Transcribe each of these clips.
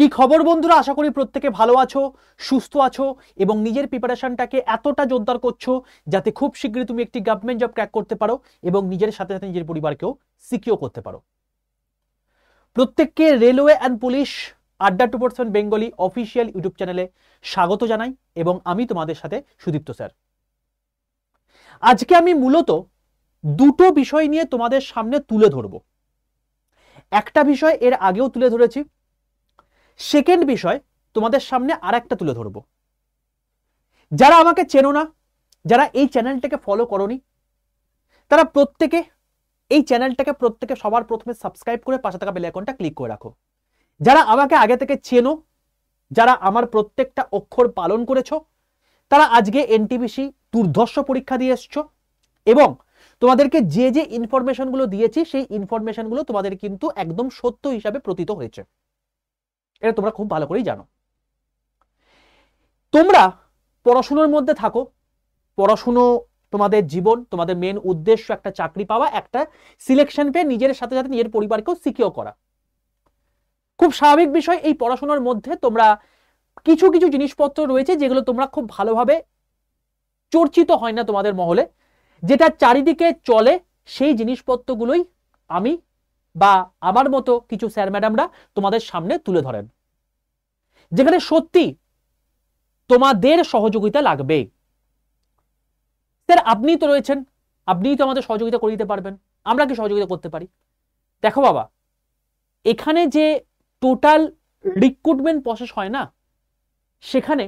কি খবর বন্ধুরা, আশা করি প্রত্যেকে ভালো আছো, সুস্থ আছো এবং নিজের প্রিপারেশনটাকে এতটা জোরদার করছো যাতে খুব শীঘ্রই তুমি একটি গভর্নমেন্ট জব ক্র্যাক করতে পারো এবং নিজের সাথে সাথে নিজের পরিবারকেও সিকিউর করতে পারো। প্রত্যেককে রেলওয়ে অ্যান্ড পুলিশ আড্ডা 2% বেঙ্গলি অফিসিয়াল ইউটিউব চ্যানেলে স্বাগত জানাই এবং আমি তোমাদের সাথে সুদীপ্ত স্যার। আজকে আমি মূলত দুটো বিষয় নিয়ে তোমাদের সামনে তুলে ধরব। একটা বিষয় এর আগেও তুলে ধরেছি, সেকেন্ড বিষয় তোমাদের সামনে আর একটা তুলে ধরব। যারা আমাকে চেনো না, যারা এই চ্যানেলটাকে ফলো করোনি, তারা প্রত্যেকে এই চ্যানেলটাকে সবার প্রথমে সাবস্ক্রাইব করে পাশে থাকা বেল আইকনটা ক্লিক করে রাখো। যারা আমাকে আগে থেকে চেনো, যারা আমার প্রত্যেকটা অক্ষর পালন করেছো, তারা আজকে এনটিপিসি দুর্ধর্ষ পরীক্ষা দিয়ে এসছো এবং তোমাদেরকে যে যে ইনফরমেশনগুলো দিয়েছি সেই ইনফরমেশনগুলো তোমাদের কিন্তু একদম সত্য হিসাবে প্রতীত হয়েছে, এটা তোমরা খুব ভালো করেই জানো। তোমরা পড়াশোনার মধ্যে থাকো, পড়াশুনো তোমাদের জীবন, তোমাদের মেন উদ্দেশ্য একটা চাকরি পাওয়া, একটা সিলেকশন পেয়ে নিজের সাথে সাথে নিজের পরিবারকেও সিকিউর করা। খুব স্বাভাবিক বিষয়, এই পড়াশোনার মধ্যে তোমরা কিছু কিছু জিনিসপত্র রয়েছে যেগুলো তোমরা খুব ভালোভাবে চর্চিত হয় না তোমাদের মহলে, যেটা চারিদিকে চলে সেই জিনিসপত্রগুলোই আমি বা আমার মতো কিছু স্যার ম্যাডামরা তোমাদের সামনে তুলে ধরেন, যেখানে সত্যি তোমাদের সহযোগিতা লাগবে। স্যার আপনি তো রয়েছেন, আপনিই তো আমাদের সহযোগিতা করে দিতে পারবেন, আমরা কি সহযোগিতা করতে পারি? দেখো বাবা, এখানে যে টোটাল রিক্রুটমেন্ট প্রসেস হয় না, সেখানে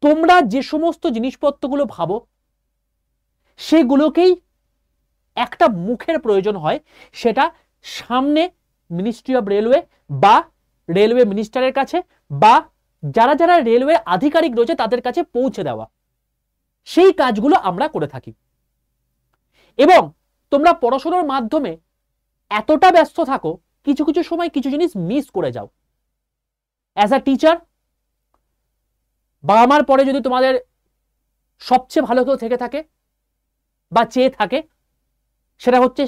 তোমরা যে সমস্ত জিনিসপত্রগুলো ভাবো সেগুলোকেই একটা মুখের প্রয়োজন হয়, সেটা সামনে মিনিস্ট্রি অফ রেলওয়ে বা রেলওয়ে মিনিস্টারের কাছে বা যারা যারা রেলওয়ে আধিকারিক রয়েছে তাদের কাছে পৌঁছে দেওয়া। সেই কাজগুলো আমরা করে থাকি এবং তোমরা পড়াশোনার মাধ্যমে এতটা ব্যস্ত থাকো, কিছু কিছু সময় কিছু জিনিস মিস করে যাও। অ্যাজ আ টিচার, বাবা মার পরে যদি তোমাদের সবচেয়ে ভালো কেউ থেকে থাকে বা চেয়ে থাকে, সেটা হচ্ছে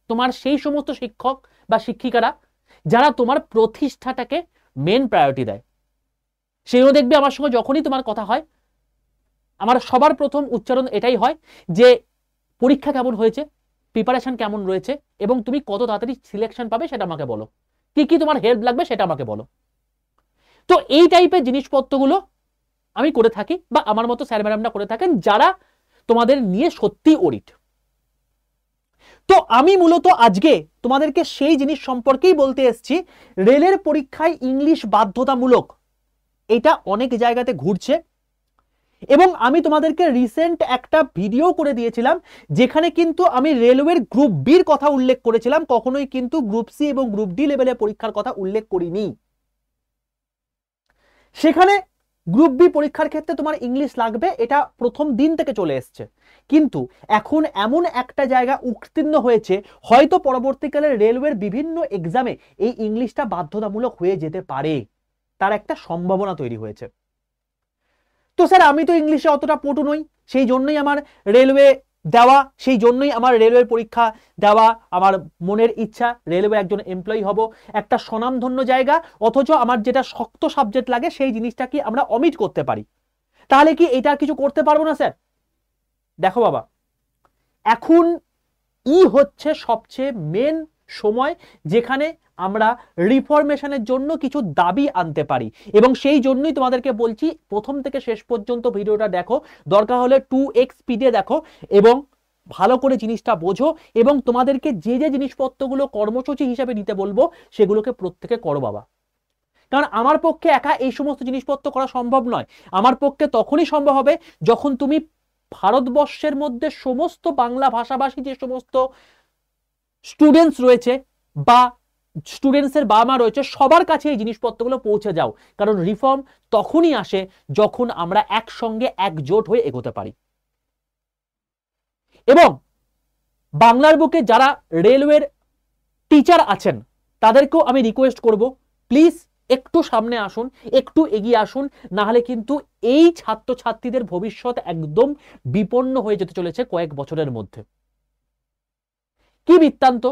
তোমার সেই সমস্ত শিক্ষক বা শিক্ষিকারা যারা তোমার প্রতিষ্ঠাটাকে মেন প্রায়োরিটি দেয়। সেইও দেখবে আমার সঙ্গে যখনই তোমার কথা হয়, আমার সবার প্রথম উচ্চারণ এটাই হয় যে পরীক্ষা কেমন হয়েছে, প্রিপারেশন কেমন রয়েছে এবং তুমি কত তাড়াতাড়ি সিলেকশন পাবে সেটা আমাকে বলো, কি কি তোমার হেল্প লাগবে সেটা আমাকে বলো। তো এই টাইপের জিনিসপত্রগুলো আমি করে থাকি বা আমার মতো স্যার ম্যাডামরা করে থাকেন যারা তোমাদের নিয়ে সত্যি অরিট। তো আমি মূলত আজকে তোমাদেরকে সেই জিনিস সম্পর্কেই বলতে এসেছি, রেলের পরীক্ষায় ইংলিশ বাধ্যতামূলক, এটা অনেক জায়গাতে ঘুরছে এবং আমি তোমাদেরকে রিসেন্ট একটা ভিডিও করে দিয়েছিলাম যেখানে কিন্তু আমি রেলওয়ের গ্রুপ বির কথা উল্লেখ করেছিলাম, কখনোই কিন্তু গ্রুপ সি এবং গ্রুপ ডি লেভেলের পরীক্ষার কথা উল্লেখ করিনি। সেখানে গ্রুপ বি পরীক্ষার ক্ষেত্রে তোমার ইংলিশ লাগবে, এটা প্রথম দিন থেকে চলে এসছে, কিন্তু এখন এমন একটা জায়গা উত্তীর্ণ হয়েছে, হয়তো পরবর্তীকালে রেলওয়ের বিভিন্ন এক্সামে এই ইংলিশটা বাধ্যতামূলক হয়ে যেতে পারে, তার একটা সম্ভাবনা তৈরি হয়েছে। তো স্যার আমি তো ইংলিশে অতটা পটু নই, সেই জন্যই আমার রেলওয়ে দেওয়া, সেই জন্যই আমার রেলওয়ে পরীক্ষা দেওয়া, আমার মনের ইচ্ছা রেলওয়ে একজন এমপ্লয়ি হব, একটা স্বনামধন্য জায়গা, অথচ আমার যেটা শক্ত সাবজেক্ট লাগে সেই জিনিসটা কি আমরা অমিট করতে পারি, তাহলে কি এটা কিছু করতে পারবো না স্যার? দেখো বাবা, এখন হচ্ছে সবচেয়ে মেন সময় যেখানে আমরা রিফরমেশনের জন্য কিছু দাবি আনতে পারি এবং সেই জন্যই তোমাদেরকে বলছি প্রথম থেকে শেষ পর্যন্ত ভিডিওটা দেখো, দরকার হলে 2x স্পিডে দেখো এবং ভালো করে জিনিসটা বোঝো এবং তোমাদেরকে যে যে জিনিসপত্রগুলো কর্মসূচি হিসেবে নিতে বলবো সেগুলোকে প্রত্যেকে করো বাবা। কারণ আমার পক্ষে একা এই সমস্ত জিনিসপত্র করা সম্ভব নয়, আমার পক্ষে তখনই সম্ভব হবে যখন তুমি ভারতবর্ষের মধ্যে সমস্ত বাংলা ভাষাভাষী যে সমস্ত স্টুডেন্টস রয়েছে বা স্টুডেন্টসের বাবা মা রয়েছে সবার কাছে এই জিনিসপত্রগুলো পৌঁছে যাও। কারণ রিফর্ম তখনই আসে যখন আমরা একসঙ্গে একজোট হয়ে এগোতে পারি। এবং বাংলার বুকে যারা রেলওয়ের টিচার আছেন তাদেরকেও আমি রিকোয়েস্ট করব, প্লিজ একটু সামনে আসুন, একটু এগিয়ে আসুন, না হলে কিন্তু এই ছাত্রছাত্রীদের ভবিষ্যৎ একদম বিপন্ন হয়ে যেতে চলেছে কয়েক বছরের মধ্যে। কি বৃত্তান্ত?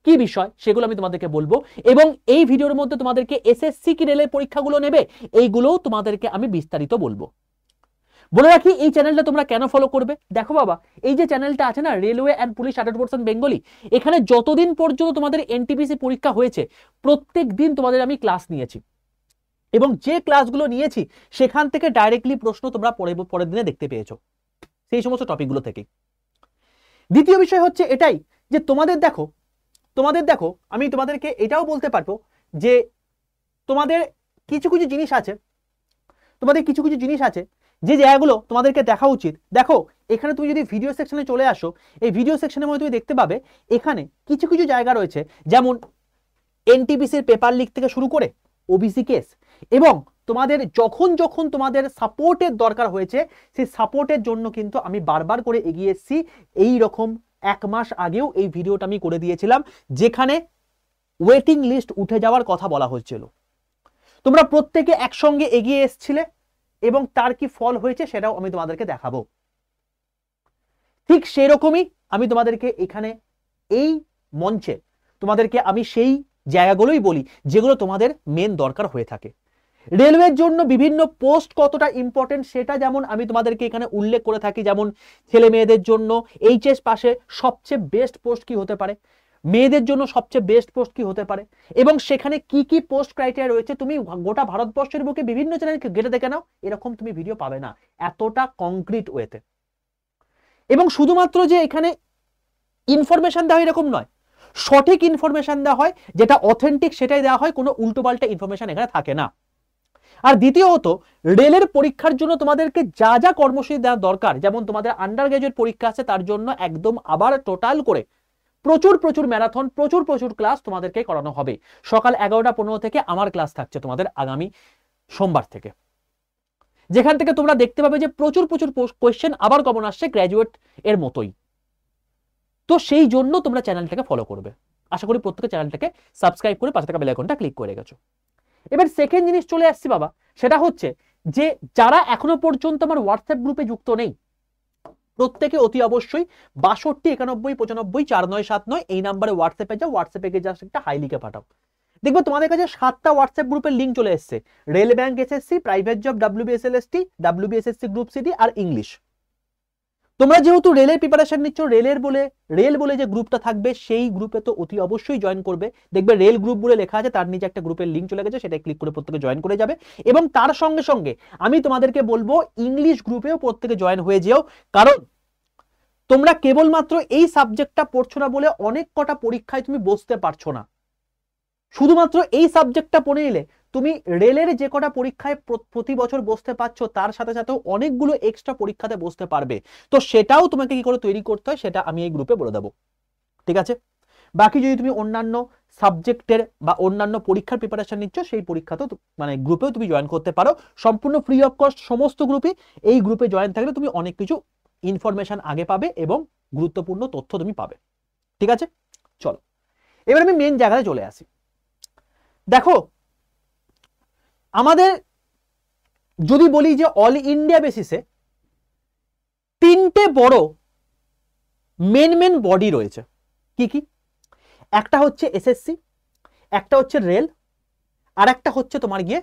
কি বিষয় সেগুলো আমি তোমাদেরকে বলবো, এবং এই ভিডিওর মধ্যে তোমাদেরকে এসএসসি কি রেলের পরীক্ষাগুলো নেবে এইগুলোও তোমাদেরকে আমি বিস্তারিত বলবো। বলে রাখি এই চ্যানেলটা তোমরা কেন ফলো করবে। দেখো বাবা, এই যে চ্যানেলটা আছে না, রেলওয়ে অ্যান্ড পুলিশ 100% বেঙ্গলি, এখানে যতদিন পর্যন্ত তোমাদের এনটিপিসি পরীক্ষা হয়েছে প্রত্যেক দিন তোমাদের আমি ক্লাস নিয়েছি, এবং যে ক্লাসগুলো নিয়েছি সেখান থেকে ডাইরেক্টলি প্রশ্ন তোমরা পরের দিনে দেখতে পেয়েছো সেই সমস্ত টপিকগুলো থেকে। দ্বিতীয় বিষয় হচ্ছে এটাই যে তোমাদের দেখো আমি তোমাদেরকে এটাও বলতে পারবো যে তোমাদের কিছু কিছু জিনিস আছে যে জায়গাগুলো তোমাদেরকে দেখা উচিত। দেখো এখানে তুমি যদি ভিডিও সেকশনে চলে আসো, এই ভিডিও সেকশনের মধ্যে তুমি দেখতে পাবে এখানে কিছু কিছু জায়গা রয়েছে, যেমন এনটিপিসির পেপার লিক থেকে শুরু করে ওবিসি কেস, এবং তোমাদের যখন যখন তোমাদের সাপোর্টের দরকার হয়েছে সেই সাপোর্টের জন্য কিন্তু আমি বারবার করে এগিয়ে এসেছি। এই রকম 1 মাস আগেও এই ভিডিওটা আমি করে দিয়েছিলাম, যেখানে ওয়েটিং লিস্ট উঠে যাওয়ার কথা বলা হচ্ছিল। তোমরা প্রত্যেকে একসঙ্গে এগিয়ে এসেছিলে এবং তার কি ফল হয়েছে সেটাও আমি তোমাদেরকে দেখাবো। ঠিক সেরকমই আমি তোমাদেরকে এখানে এই মঞ্চে তোমাদেরকে আমি সেই জায়গাগুলোই বলি যেগুলো তোমাদের মেন দরকার হয়ে থাকে। রেলওয়ের জন্য বিভিন্ন পোস্ট কতটা ইম্পর্টেন্ট সেটা যেমন আমি তোমাদেরকে এখানে উল্লেখ করে থাকি, যেমন ছেলে মেয়েদের জন্য এইচএস পাশে সবচেয়ে বেস্ট পোস্ট কি হতে পারে, মেয়েদের জন্য সবচেয়ে বেস্ট পোস্ট কি হতে পারে, এবং সেখানে কি কি পোস্ট ক্রাইটেরিয়া রয়েছে তুমি গোটা ভারতবর্ষের বুকে বিভিন্ন চ্যানেলকে ঘেটে দেখে নাও, এরকম তুমি ভিডিও পাবে না এতটা কংক্রিট ওয়েতে। এবং শুধুমাত্র যে এখানে ইনফরমেশন দেওয়া হয় এরকম নয়, সঠিক ইনফরমেশন দেওয়া হয়, যেটা অথেন্টিক সেটাই দেওয়া হয়, কোনো উল্টোপাল্টা ইনফরমেশন এখানে থাকে না। আর দ্বিতীয়ত রেলের পরীক্ষার জন্য তোমাদেরকে যা যা কর্মসূচি দেওয়া দরকার, যেমন তোমাদের আন্ডার গ্রাজুয়েট পরীক্ষা আছে তার জন্য একদম আবার টোটাল করে প্রচুর ম্যারাথন প্রচুর ক্লাস তোমাদেরকে করানো হবে। সকাল 11:15 থেকে আমার ক্লাস থাকছে তোমাদের আগামী সোমবার থেকে, যেখান থেকে তোমরা দেখতে পাবে যে প্রচুর কোয়েশ্চেন আবার কমন আসছে গ্র্যাজুয়েট এর মতোই। তো সেই জন্য তোমরা চ্যানেলটাকে ফলো করবে। আশা করি প্রত্যেকে চ্যানেলটাকে সাবস্ক্রাইব করে পাশে থাকা বেল আইকনটা ক্লিক করে গেছো। এবার সেকেন্ড জিনিস চলে আসছি বাবা, সেটা হচ্ছে যে যারা এখনো পর্যন্ত আমার হোয়াটসঅ্যাপ গ্রুপে যুক্ত নেই প্রত্যেকে অতি অবশ্যই 62 91 95 4979 এই নাম্বারে হোয়াটসঅ্যাপে যাও, হোয়াটসঅ্যাপে গিয়ে জাস্ট একটা হাই লিখে পাঠাও। দেখবে তোমাদের কাছে 7টা হোয়াটসঅ্যাপ গ্রুপের লিঙ্ক চলে এসেছে, rail bank SSC, private job WBSLST, WBSSC group CD আর ইংলিশ। তোমরা যেহেতু রেলের প্রিপারেশন নিচ্ছ, রেল বলে যে গ্রুপটা থাকবে সেই গ্রুপে তো অতি অবশ্যই জয়েন করবে। দেখবে রেল গ্রুপ বলে লেখা আছে, তার নিচে একটা গ্রুপের লিঙ্ক চলে গেছে, সেটা ক্লিক করে প্রত্যেকে জয়েন করে যাবে। এবং তার সঙ্গে সঙ্গে আমি তোমাদেরকে বলবো ইংলিশ গ্রুপেও প্রত্যেকে জয়েন হয়ে যেও, কারণ তোমরা কেবলমাত্র এই সাবজেক্টটা পড়ছো না বলে অনেক কটা পরীক্ষায় তুমি বসতে পারছো না। শুধুমাত্র এই সাবজেক্টটা পড়ে নিলে তুমি রেলের যে কটা পরীক্ষায় প্রতি বছর বসতে পারছো তার সাথে সাথেও অনেকগুলো এক্সট্রা পরীক্ষাতে বসতে পারবে। তো সেটাও তোমাকে কি করে তৈরি করতে হয় সেটা আমি এই গ্রুপে বলে দেবো, ঠিক আছে? বাকি যদি তুমি অন্যান্য সাবজেক্টের বা অন্যান্য পরীক্ষার প্রিপারেশন নিচ্ছ সেই পরীক্ষাতেও মানে গ্রুপেও তুমি জয়েন করতে পারো, সম্পূর্ণ ফ্রি অফ কস্ট সমস্ত গ্রুপে। এই গ্রুপে জয়েন থাকলে তুমি অনেক কিছু ইনফরমেশন আগে পাবে এবং গুরুত্বপূর্ণ তথ্য তুমি পাবে, ঠিক আছে? চলো এবার আমি মেন জায়গায় চলে আসি। দেখো আমাদের যদি বলি যে অল ইন্ডিয়া বেসিসে 3টে বড় মেন বডি রয়েছে। কি কি? একটা হচ্ছে এসএসসি, একটা হচ্ছে রেল, আর একটা হচ্ছে তোমার গিয়ে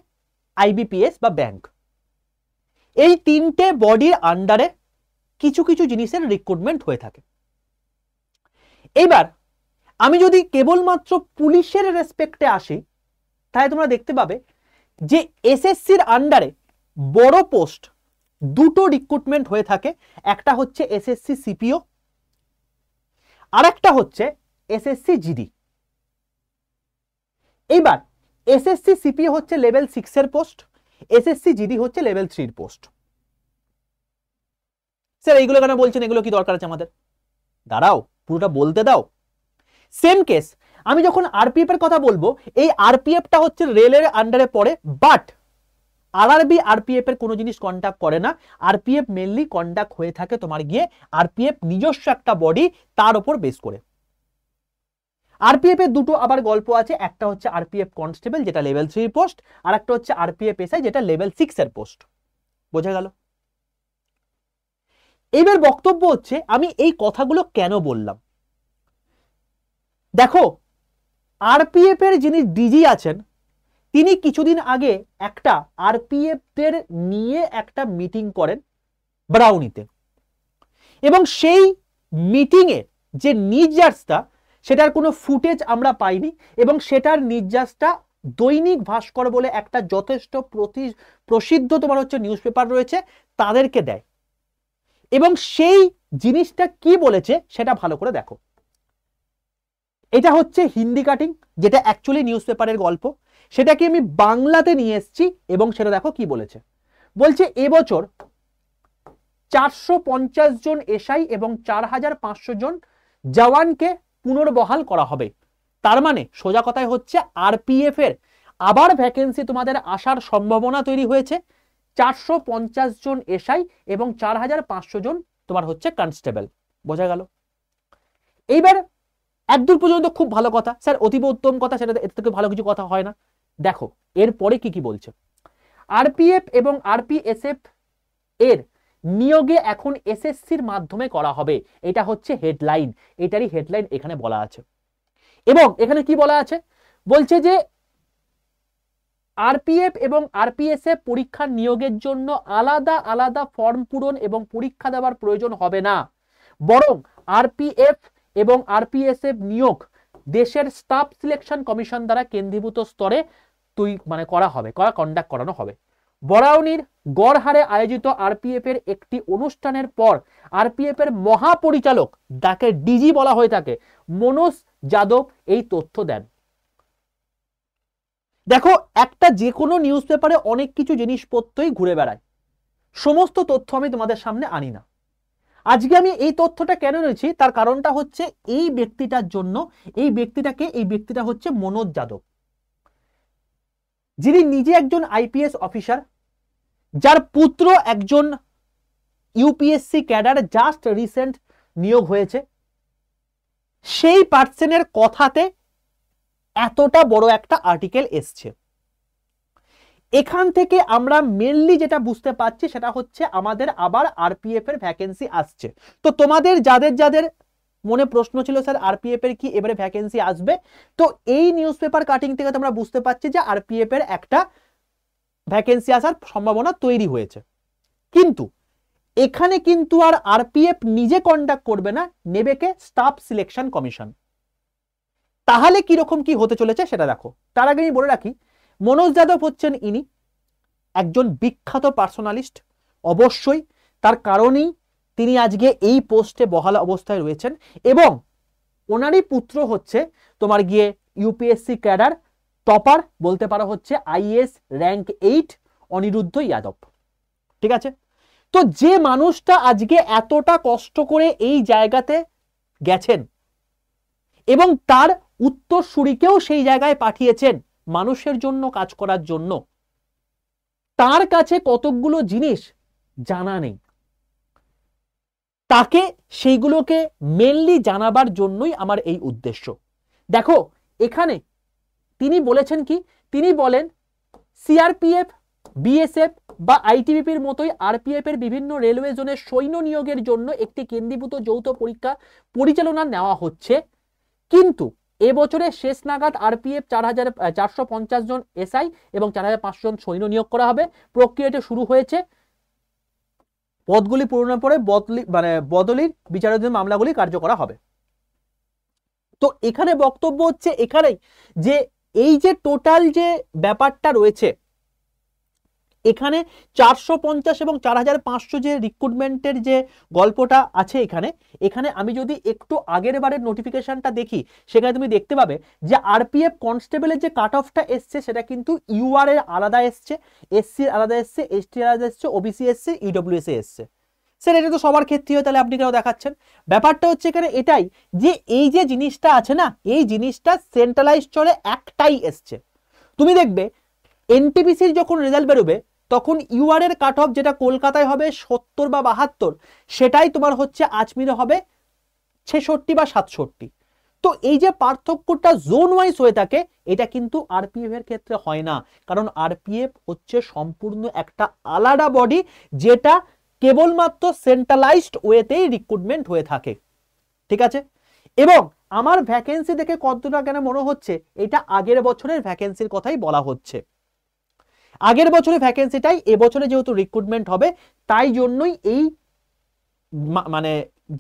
আইবিপিএস বা ব্যাংক। এই 3টে বডির আন্ডারে কিছু কিছু জিনিসের রিক্রুটমেন্ট হয়ে থাকে। এবার আমি যদি কেবলমাত্র পুলিশের রেসপেক্টে আসি তাহলে তোমরা দেখতে পাবে যে এসএসসির আন্ডারে বড় পোস্ট দুটো রিক্রুটমেন্ট হয়ে থাকে। একটা হচ্ছে এসএসসি সিপিও, আর একটা হচ্ছে এসএসসি জিডি। এইবার এসএসসি সিপিও হচ্ছে লেভেল 6 এর পোস্ট, এসএসসি জিডি হচ্ছে লেভেল 3 এর পোস্ট। স্যার এইগুলো কেন বলছেন, এগুলো কি দরকার আছে আমাদের? দাঁড়াও পুরোটা বলতে দাও। সেম কেস আমি যখন আরপিএফ এর কথা বলবো, এই আরপিএফটা হচ্ছে রেলের আন্ডারে পড়ে, বাট আরআরবি আরপিএফ এর কোনো জিনিস কন্ডাক্ট করে না। আরপিএফ মেনলি কন্ডাক্ট হয়ে থাকে তোমার গিয়ে আরপিএফ নিজস্ব একটা বডি, তার উপর বেস করে। আরপিএফ এর দুটো আবার গল্প আছে, একটা হচ্ছে আরপিএফ কনস্টেবল যেটা লেভেল 3 পোস্ট, আর একটা হচ্ছে আরপিএফ এসআই যেটা লেভেল 6 এর পোস্ট। বোঝা গেল? এবার বক্তব্য হচ্ছে আমি এই কথাগুলো কেন বললাম। দেখো আরপিএফ এর যিনি ডিজি আছেন তিনি কিছুদিন আগে একটা আরপিএফ দের নিয়ে একটা মিটিং করেন ব্রাউনিতে, এবং সেই মিটিং এ যে নির্যাসটা সেটার কোনো ফুটেজ আমরা পাইনি, এবং সেটার নির্যাসটা দৈনিক ভাস্কর বলে একটা যথেষ্ট প্রসিদ্ধ তোমার হচ্ছে নিউজ পেপার রয়েছে তাদেরকে দেয়, এবং সেই জিনিসটা কি বলেছে সেটা ভালো করে দেখো। এটা হচ্ছে হিন্দি কাটিং, যেটা অ্যাকচুয়ালি নিউজ পেপারের গল্প, সেটাকে আমি বাংলাতে নিয়ে এসেছি, এবং সেটা দেখো কি বলেছে। বলছে এবছর 450 জন এসআই এবং 4500 জন জওয়ানকে পুনর্বহাল করা হবে। তার মানে সোজা কথায় হচ্ছে আরপিএফ এর আবার ভ্যাকেন্সি তোমাদের আসার সম্ভাবনা তৈরি হয়েছে। 450 জন এসআই এবং 4500 জন তোমার হচ্ছে কনস্টেবল। বোঝা গেল? এইবার একদূর পর্যন্ত খুব ভালো কথা স্যার, অতীব উত্তম কথা, সেটা এর থেকে ভালো কিছু কথা হয় না। দেখো এরপরে কি কি বলছে। আরপিএফ এবং আরপিএসএফ এর নিয়োগে এখন এসএসসির মাধ্যমে করা হবে, এটা হচ্ছে হেডলাইন, এটারই হেডলাইন এখানে বলা আছে। এবং এখানে কি বলা আছে, বলছে যে আরপিএফ এবং আরপিএসএফ পরীক্ষার নিয়োগের জন্য আলাদা আলাদা ফর্ম পূরণ এবং পরীক্ষা দেওয়ার প্রয়োজন হবে না, বরং আরপিএফ এবং আরপিএসএফ নিয়োগ দেশের স্টাফ সিলেকশন কমিশন দ্বারা কেন্দ্রীভূত স্তরে কন্ডাক্ট করানো হবে। বরাউনির গড়হারে আয়োজিত আরপিএফ এর একটি অনুষ্ঠানের পর আরপিএফ এর মহাপরিচালক, যাকে ডিজি বলা হয়ে থাকে, মনোজ যাদব এই তথ্য দেন। দেখো একটা যে কোনো নিউজ পেপারে অনেক কিছু জিনিসপত্রই ঘুরে বেড়ায়, সমস্ত তথ্য আমি তোমাদের সামনে আনি না। আজকে আমি এই তথ্যটা কেন নিয়েছি তার কারণটা হচ্ছে এই ব্যক্তিটার জন্য। এই ব্যক্তিটা হচ্ছে মনোজ যাদব, যিনি নিজে একজন আইপিএস অফিসার, যার পুত্র একজন ইউপিএসসি ক্যাডার জাস্ট রিসেন্ট নিয়োগ হয়েছে। সেই পার্সনের কথাতে এতটা বড় একটা আর্টিকেল এসছে। এখান থেকে আমরা মেনলি যেটা বুঝতে পারছি সেটা হচ্ছে আমাদের আবার আরপিএফ এর ভ্যাকেন্সি আসছে। তো তোমাদের যাদের যাদের মনে প্রশ্ন ছিল স্যার আরপিএফ এর কি এবারে ভ্যাকেন্সি আসবে, তো এই নিউজ পেপার কাটিং থেকে তোমরা বুঝতে পারছি যে আরপিএফ এর একটা ভ্যাকেন্সি আসার সম্ভাবনা তৈরি হয়েছে। কিন্তু এখানে কিন্তু আর আরপিএফ নিজে কন্ডাক্ট করবে না, নেবে কে? Staff selection commission. তাহলে কিরকম কি হতে চলেছে সেটা দেখো। তার আগে আমি বলে রাখি, মনোজ যাদব হচ্ছেন ইনি একজন বিখ্যাত পার্সোনালিস্ট, অবশ্যই তার কারণেই তিনি আজকে এই পোস্টে বহাল অবস্থায় রয়েছেন, এবং ওনারই পুত্র হচ্ছে তোমার গিয়ে ইউপিএসসি ক্যাডার টপার বলতে পারো হচ্ছে আইএস র্যাঙ্ক 8 অনিরুদ্ধ যাদব। ঠিক আছে? তো যে মানুষটা আজকে এতটা কষ্ট করে এই জায়গাতে গেছেন এবং তার উত্তরসূরিকেও সেই জায়গায় পাঠিয়েছেন মানুষের জন্য কাজ করার জন্য, তার কাছে কতকগুলো জিনিস জানা নেই, তাকে সেইগুলোকে মেনলি জানাবার জন্যই আমার এই উদ্দেশ্য। দেখো এখানে তিনি বলেছেন কি, তিনি বলেন সিআরপিএফ, বিএসএফ বা আইটিবিপির মতোই আরপিএফ এর বিভিন্ন রেলওয়ে জোনের সৈন্য নিয়োগের জন্য একটি কেন্দ্রীভূত যৌথ পরীক্ষা পরিচালনা নেওয়া হচ্ছে, কিন্তু এবছরের শেষ নাগাদ আরপিএফ 450 জন এসআই এবং 4500 জন সৈন্য নিয়োগ করা হবে। প্রক্রিয়াটি শুরু হয়েছে, পদগুলি পূরণের পরে বদলির বিচারাধীন মামলাগুলি কার্যকর হবে। তো এখানে বক্তব্য হচ্ছে এখানেই যে এই যে টোটাল যে ব্যাপারটা রয়েছে, এখানে 450 এবং 4500 যে রিক্রুটমেন্টের যে গল্পটা আছে, এখানে আমি যদি একটু আগের বারের নোটিফিকেশনটা দেখি, সেখানে তুমি দেখতে পাবে যে আরপিএফ কনস্টেবলের যে কাট অফটা এসছে সেটা কিন্তু ইউআর এর আলাদা এসছে, এসসি আলাদা এসছে, এসটি আলাদা এসছে, ওবিসি এসছে, ইডব্লিউএস এসছে। স্যার এটা তো সবার ক্ষেত্রে হয়, তাহলে আপনি কেন দেখাচ্ছেন? ব্যাপারটা হচ্ছে এখানে এটাই যে এই যে জিনিসটা আছে না, এই জিনিসটা সেন্ট্রালাইজ চলে একটাই এসছে। তুমি দেখবে এনটিপিসির যখন রেজাল্ট বেরোবে তখন ইউআর এর কাট অফ যেটা কলকাতায় হবে 70 বা 72, সেটাই তোমার হচ্ছে আজমিরে হবে 66 বা 67। তো এই যে পার্থক্যটা জোন ওয়াইজ হয়ে থাকে, এটা কিন্তু আরপিএফ এর ক্ষেত্রে হয় না, কারণ আরপিএফ হচ্ছে সম্পূর্ণ একটা আলাদা বডি, যেটা কেবলমাত্র সেন্ট্রালাইজড ওয়েতেই রিক্রুটমেন্ট হয়ে থাকে। ঠিক আছে? এবং আমার ভ্যাকেন্সি দেখে কতটা কেন মনে হচ্ছে এটা আগের বছরের ভ্যাকেন্সির কথাই বলা হচ্ছে, আগের বছরের ভ্যাকেন্সিটাই এবছরে যেহেতু রিক্রুটমেন্ট হবে তাই জন্যই এই মানে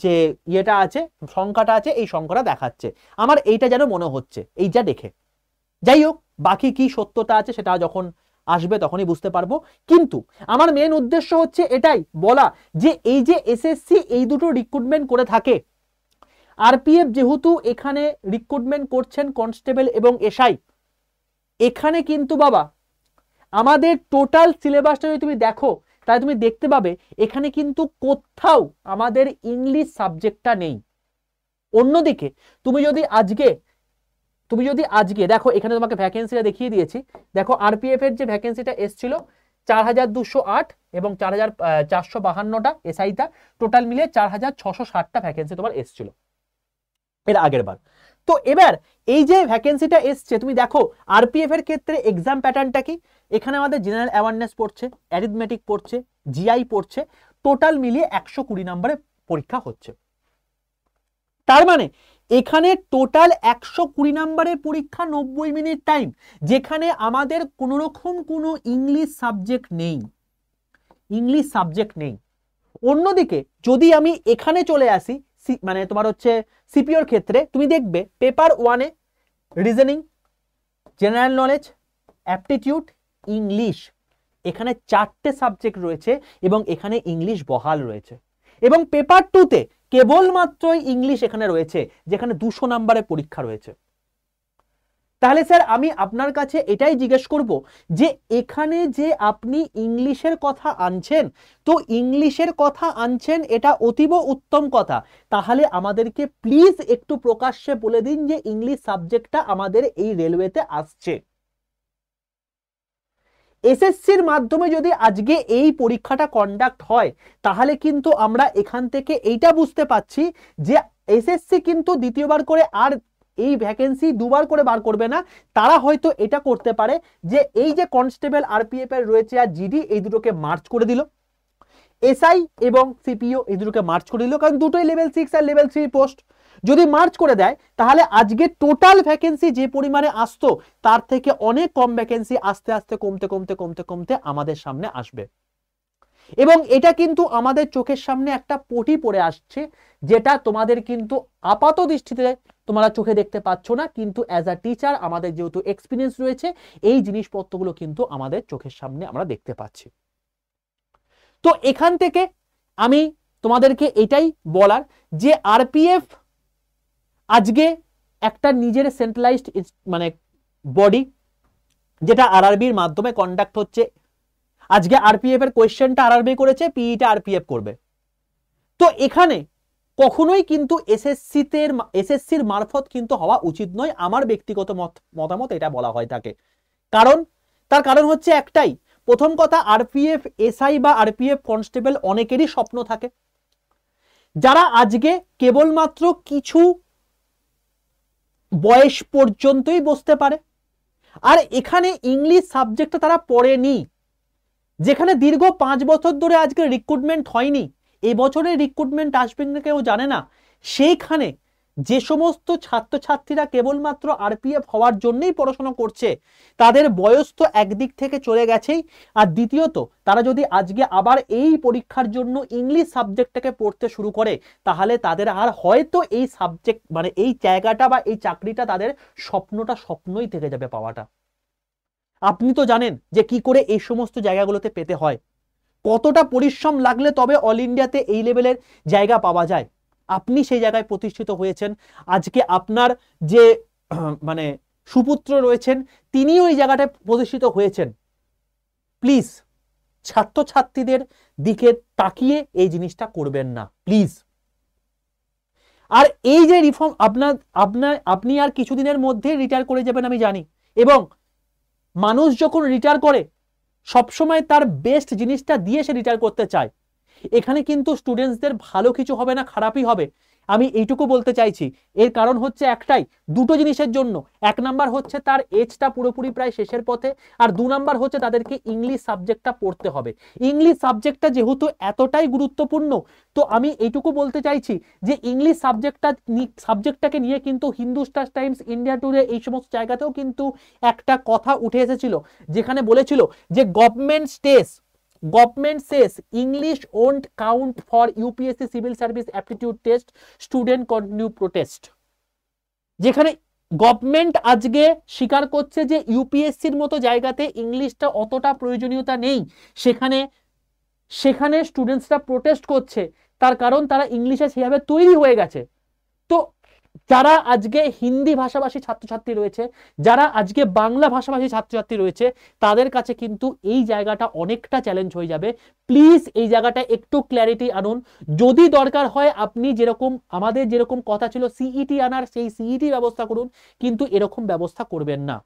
যে ইয়েটা আছে, সংখ্যাটা আছে, এই সংখ্যাটা দেখাচ্ছে। আমার এইটা যেন মনে হচ্ছে এই যা দেখে। যাই হোক, বাকি কি সত্যতা আছে সেটা যখন আসবে তখনই বুঝতে পারবো। কিন্তু আমার মেন উদ্দেশ্য হচ্ছে এটাই বলা যে এই যে এসএসসি এই দুটো রিক্রুটমেন্ট করে থাকে, আরপিএফ যেহেতু এখানে রিক্রুটমেন্ট করছেন কনস্টেবল এবং এসআই, এখানে কিন্তু বাবা আমাদের টোটাল সিলেবাসটা যদি তুমি দেখো তাহলে তুমি দেখতে পাবে এখানে কিন্তু কোথাও আমাদের ইংলিশ সাবজেক্টটা নেই। অন্যদিকে তুমি যদি আজকে দেখো, এখানে তোমাকে ভ্যাকেন্সিটা দেখিয়ে দিয়েছি, দেখো আরপিএফ এর যে ভ্যাকেন্সিটা এসছিল 4208 এবং 4452টা এসআইটা, টোটাল মিলে 4660টা ভ্যাকেন্সি তোমার এসছিল এর আগের বার। তো এবার এই যে ভ্যাকেন্সিটা এসছে তুমি দেখো আরপিএফ এর ক্ষেত্রে এক্সাম প্যাটার্নটা কি, এখানে আমাদের জেনারেল অ্যাওয়ারনেস পড়ছে, অ্যারিথমেটিক পড়ছে, জিআই পড়ছে, টোটাল মিলিয়ে 120 নম্বরের পরীক্ষা হচ্ছে। তার মানে এখানে টোটাল 120 নম্বরের পরীক্ষা, 90 মিনিট টাইম, যেখানে আমাদের কোনো রকম কোনো ইংলিশ সাবজেক্ট নেই, ইংলিশ সাবজেক্ট নেই। অন্যদিকে যদি আমি এখানে চলে আসি মানে তোমার হচ্ছে সিপিওর ক্ষেত্রে, তুমি দেখবে পেপার 1-এ reasoning, general knowledge, aptitude, English, এখানে 4টে সাবজেক্ট রয়েছে এবং এখানে ইংলিশ বহাল রয়েছে। এবং পেপার 2-তে কেবলমাত্রই ইংলিশ এখানে রয়েছে, যেখানে 200 নম্বরের পরীক্ষা রয়েছে। তাহলে স্যার আমি আপনার কাছে এটাই জিজ্ঞেস করব যে এখানে যে আপনি ইংলিশের কথা আনছেন, তো ইংলিশের কথা আনছেন এটা অতীব উত্তম কথা, তাহলে আমাদেরকে প্লিজ একটু প্রকাশ্যে বলে দিন যে ইংলিশ সাবজেক্টটা আমাদের এই রেলওয়েতে আসছে। এসএসসির মাধ্যমে যদি আজকে এই পরীক্ষাটা কন্ডাক্ট হয় তাহলে কিন্তু আমরা এখান থেকে এইটা বুঝতে পাচ্ছি যে এসএসসি কিন্তু দ্বিতীয়বার করে আর এই ভ্যাকেন্সি দুবার করে বার করবে না। তারা হয়তো এটা করতে পারে যে এই যে কনস্টেবল আরপিএফ এর রয়েছে আর জিডি, এই দুটোকে মার্চ করে দিল, এসআই এবং সিপিও এই দুটোকে মার্চ করে দিল, কারণ দুটোই লেভেল 6 আর লেভেল 3 পোস্ট। যদি মার্চ করে দেয় তাহলে আজকে টোটাল ভ্যাকেন্সি যে পরিমাণে আসতো তার থেকে অনেক কম ভ্যাকেন্সি আস্তে আস্তে কমতে কমতে কমতে কমতে আমাদের সামনে আসবে। এবং এটা কিন্তু আমাদের চোখের সামনে একটা পটি পড়ে আসছে, যেটা তোমাদের কিন্তু আপাত দৃষ্টিতে তোমরা চোখে দেখতে পাচ্ছ না, কিন্তু অ্যাজ আ টিচার আমাদের যেহেতু এক্সপিরিয়েন্স রয়েছে এই জিনিসপত্রগুলো কিন্তু আমাদের চোখের সামনে আমরা দেখতে পাচ্ছি। তো এখান থেকে আমি তোমাদেরকে এটাই বলার যে আরপিএফ আজকে একটা নিজের সেন্ট্রালাইজড মানে বডি, যেটা আরআরবির মাধ্যমে কন্ডাক্ট হচ্ছে। আজকে আরপিএফ এর কোয়েশ্চেনটা আরআরবি করেছে, পিইটা আরপিএফ করবে। তো এখানে কখনোই কিন্তু এসএসসির মারফত কিন্তু হওয়া উচিত নয়, আমার ব্যক্তিগত মতামত এটা বলা হয় থাকে। তার কারণ হচ্ছে একটাই, প্রথম কথা আরপিএফ এসআই বা আরপিএফ কনস্টেবল অনেকেরই স্বপ্ন থাকে, যারা আজকে কেবলমাত্র কিছু বয়স পর্যন্তই বসতে পারে, আর এখানে ইংলিশ সাবজেক্টটা তারা পড়েনি। যেখানে দীর্ঘ 5 বছর ধরে আজকে রিক্রুটমেন্ট হয়নি, এই বছরের রিক্রুটমেন্ট আসবে না কেউ জানে না, সেইখানে যে সমস্ত ছাত্রছাত্রীরা কেবলমাত্র আরপিএফ হওয়ার জন্যই পড়াশোনা করছে তাদের বয়স তো একদিক থেকে চলে গেছেই, আর দ্বিতীয়ত তারা যদি আজকে আবার এই পরীক্ষার জন্য ইংলিশ সাবজেক্টটাকে পড়তে শুরু করে তাহলে তাদের আর হয়তো এই সাবজেক্ট মানে এই জায়গাটা বা এই চাকরিটা তাদের স্বপ্নই থেকে যাবে পাওয়াটা। আপনি তো জানেন যে কি করে এই সমস্ত জায়গাগুলোতে পেতে হয়, কতটা পরিশ্রম লাগলে তবে অল ইন্ডিয়াতে এই লেভেলের জায়গা পাওয়া যায়। আপনি সেই জায়গায় প্রতিষ্ঠিত হয়েছেন, আজকে আপনার যে মানে সুপুত্র রয়েছেন তিনিও এই জায়গাটায় প্রতিষ্ঠিত হয়েছেন। প্লিজ ছাত্রছাত্রীদের দিকে তাকিয়ে এই জিনিসটা করবেন না প্লিজ। আর এই যে রিফর্ম আপনি আর কিছুদিনের মধ্যে রিটায়ার করে যাবেন আমি জানি, এবং মানুষ যখন রিটায়ার করে সবসময় তার বেস্ট জিনিসটা দিয়ে সে রিটায়ার করতে চায়। এখানে কিন্তু স্টুডেন্টসদের ভালো কিছু হবে না, খারাপই হবে, আমি এইটুকু বলতে চাইছি, এর কারণ হচ্ছে একটাই, দুটো জিনিসের জন্য। এক নাম্বার হচ্ছে তার এজটা পুরোপুরি প্রায় শেষের পথে, আর দু নাম্বার হচ্ছে তাদেরকে ইংলিশ সাবজেক্টটা পড়তে হবে। ইংলিশ সাবজেক্টটা যেহেতু এতটাই গুরুত্বপূর্ণ, তো আমি এইটুকু বলতে চাইছি যে ইংলিশ সাবজেক্টটাকে নিয়ে কিন্তু হিন্দুস্তান টাইমস, ইন্ডিয়া টুডে, এই সমস্ত জায়গাতেও কিন্তু একটা কথা উঠে এসেছিল, যেখানে বলেছিল যে government says English won't count for UPSC civil service aptitude test, student continue protest. যেখানে গভর্নমেন্ট আজকে স্বীকার করছে যে ইউপিএসসির মতো জায়গাতে ইংলিশটা অতটা প্রয়োজনীয়তা নেই, সেখানে স্টুডেন্টসরা প্রোটেস্ট করছে, তার কারণ তারা ইংলিশে সেভাবে তৈরি হয়ে গেছে। তো যারা আজকে হিন্দি ভাষাভাষী ছাত্রছাত্রী রয়েছে, যারা আজকে বাংলা ভাষাভাষী ছাত্রছাত্রী রয়েছে, তাদের কাছে কিন্তু এই জায়গাটা অনেকটা চ্যালেঞ্জ হয়ে যাবে। প্লিজ এই জায়গাটা একটু ক্ল্যারিটি আনুন। যদি দরকার হয় আপনি আমাদের যেরকম কথা ছিল সিইটি আনার, সেই সিইটি ব্যবস্থা করুন, কিন্তু এরকম ব্যবস্থা করবেন না।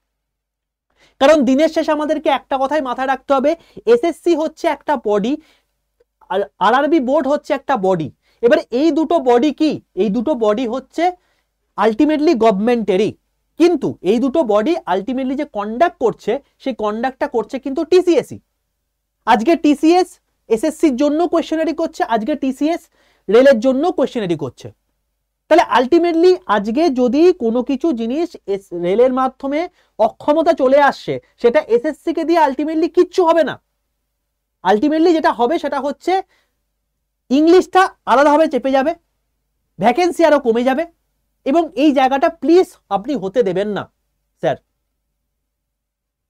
কারণ দিনের শেষে আমাদেরকে একটা কথাই মাথায় রাখতে হবে, এসএসসি হচ্ছে একটা বডি, আর আরআরবি বোর্ড হচ্ছে একটা বডি। এবার এই দুটো বডি কি? এই দুটো বডি হচ্ছে আলটিমেটলি গভর্নমেন্টেরই, কিন্তু এই দুটো বডি আলটিমেটলি যে কন্ডাক্ট করছে, সেই কন্ডাক্টটা করছে কিন্তু টিসিএসই। আজকে টিসিএস এসএসসির জন্য কোয়েশ্চেনারি করছে, আজকে টিসিএস রেলের জন্য কোয়েশ্চেনারি করছে। তাহলে আলটিমেটলি আজকে যদি কোনো কিছু জিনিস রেলের মাধ্যমে অক্ষমতা চলে আসছে, সেটা এসএসসি কে দিয়ে আলটিমেটলি কিচ্ছু হবে না। আলটিমেটলি যেটা হবে সেটা হচ্ছে ইংলিশটা আলাদাভাবে চেপে যাবে, ভ্যাকেন্সি আরো কমে যাবে, এবং এই জায়গাটা প্লিজ আপনি হতে দেবেন না স্যার।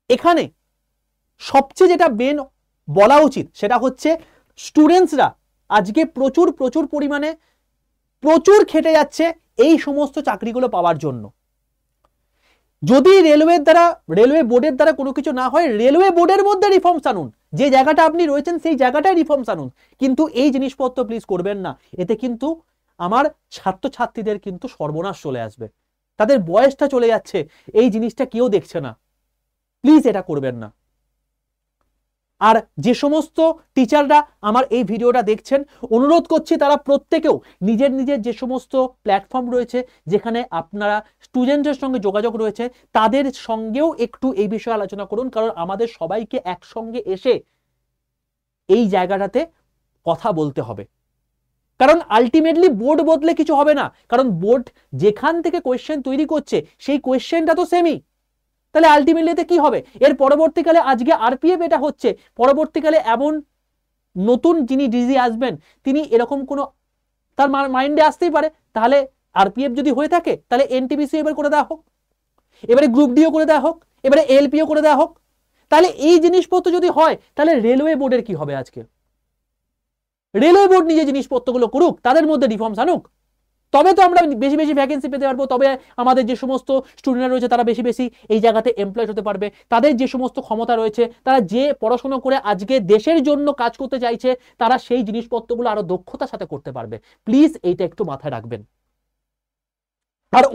এখানে সবচেয়ে যেটা মেন বলা উচিত সেটা হচ্ছে স্টুডেন্টসরা আজকে প্রচুর পরিমাণে প্রচুর খেটে যাচ্ছে এই সমস্ত চাকরিগুলো পাওয়ার জন্য। যদি রেলওয়ে বোর্ডের দ্বারা কোনো কিছু না হয়, রেলওয়ে বোর্ডের মধ্যে রিফর্মস আনুন, যে জায়গাটা আপনি রয়েছেন সেই জায়গাটায় রিফর্মস আনুন, কিন্তু এই জিনিসপত্র প্লিজ করবেন না। এতে কিন্তু আমার ছাত্রছাত্রীদের কিন্তু সর্বনাশ চলে আসবে, তাদের বয়সটা চলে যাচ্ছে, এই জিনিসটা কেউ দেখছে না। প্লিজ এটা করবেন না। আর যে সমস্ত টিচাররা আমার এই ভিডিওটা দেখছেন, অনুরোধ করছি তারা প্রত্যেকেও নিজের যে সমস্ত প্ল্যাটফর্ম রয়েছে যেখানে আপনারা স্টুডেন্টদের সঙ্গে যোগাযোগ রয়েছে, তাদের সঙ্গেও একটু এই বিষয়ে আলোচনা করুন, কারণ আমাদের সবাইকে একসঙ্গে এসে এই জায়গাটাতে কথা বলতে হবে। কারণ আলটিমেটলি বোর্ড বদলে কিছু হবে না, কারণ বোর্ড যেখান থেকে কোয়েশ্চেন তৈরি করছে সেই কোয়েশ্চেনটা তো সেমই। তাহলে আলটিমেটলি কি হবে? এর পরবর্তীকালে আজকে আরপিএফ এটা হচ্ছে, পরবর্তীকালে এমন নতুন যিনি ডিজি আসবেন, তিনি এরকম কোনো তার মাইন্ডে আসতেই পারে, তাহলে আরপিএফ যদি হয়ে থাকে তাহলে এনটিপিসি এবার করে দেওয়া হোক, এবারে গ্রুপ ডিও করে দেওয়া হোক, এবারে এলপিও করে দেওয়া হোক। তাহলে এই জিনিসপত্র যদি হয়, তাহলে রেলওয়ে বোর্ডের কি হবে? আজকে রেলওয়ে বোর্ড নিজে জিনিসপত্রগুলো করুক, তাদের মধ্যে রিফর্মস আনুক, তবে তো আমরা বেশি ভ্যাকেন্সি পেতে পারবো, তবে আমাদের যে সমস্ত স্টুডেন্টরা রয়েছে তারা বেশি এই জায়গাতে এমপ্লয়েড হতে পারবে, তাদের যে সমস্ত ক্ষমতা রয়েছে, তারা যে পড়াশোনা করে আজকে দেশের জন্য কাজ করতে চাইছে, তারা সেই জিনিসপত্রগুলো আরো দক্ষতার সাথে করতে পারবে। প্লিজ এইটা একটু মাথায় রাখবেন। আর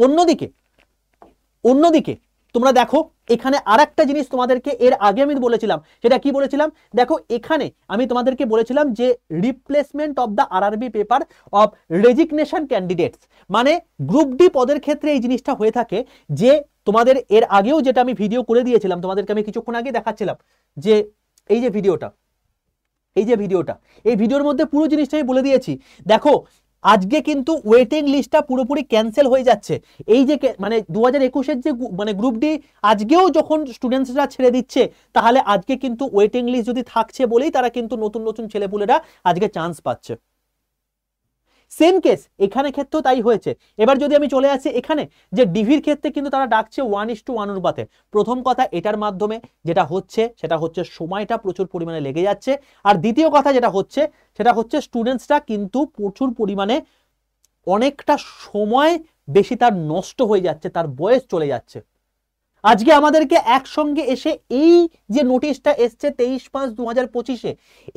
অন্যদিকে তোমরা দেখো, এখানে আরেকটা জিনিস তোমাদেরকে এর আগে আমি বলেছিলাম, সেটা কি বলেছিলাম দেখো, এখানে আমি তোমাদেরকে বলেছিলাম যে replacement of the RRB paper of resignation candidates, মানে গ্রুপ ডি পদের ক্ষেত্রে এই জিনিসটা হয়ে থাকে যে তোমাদের এর আগেও যেটা আমি ভিডিও করে দিয়েছিলাম, তোমাদেরকে আমি কিছুক্ষণ আগে দেখাচ্ছিলাম যে এই ভিডিওর মধ্যে পুরো জিনিসটা আমি বলে দিয়েছি। দেখো আজকে কিন্তু ওয়েটিং লিস্টটা পুরোপুরি ক্যান্সেল হয়ে যাচ্ছে। এই যে মানে 2021-এর যে মানে গ্রুপ ডি আজকেও যখন স্টুডেন্টসরা ছেড়ে দিচ্ছে, তাহলে আজকে কিন্তু ওয়েটিং লিস্ট যদি থাকছে বলেই তারা কিন্তু নতুন ছেলেপুলেরা আজকে চান্স পাচ্ছে। সেম কেস এখানে ক্ষেত্রেও তাই হয়েছে। এবার যদি আমি চলে আসি এখানে, যে ডিভির ক্ষেত্রে কিন্তু তারা ডাকছে 1:1 অনুপাতে। প্রথম কথা, এটার মাধ্যমে যেটা হচ্ছে সেটা হচ্ছে সময়টা প্রচুর পরিমাণে লেগে যাচ্ছে, আর দ্বিতীয় কথা যেটা হচ্ছে সেটা হচ্ছে স্টুডেন্টসরা কিন্তু প্রচুর পরিমাণে অনেকটা সময় বেশি তার নষ্ট হয়ে যাচ্ছে, তার বয়স চলে যাচ্ছে। আজকে আমাদেরকে একসঙ্গে এসে এই যে নোটিশটা এসছে 23/5/2025-এ,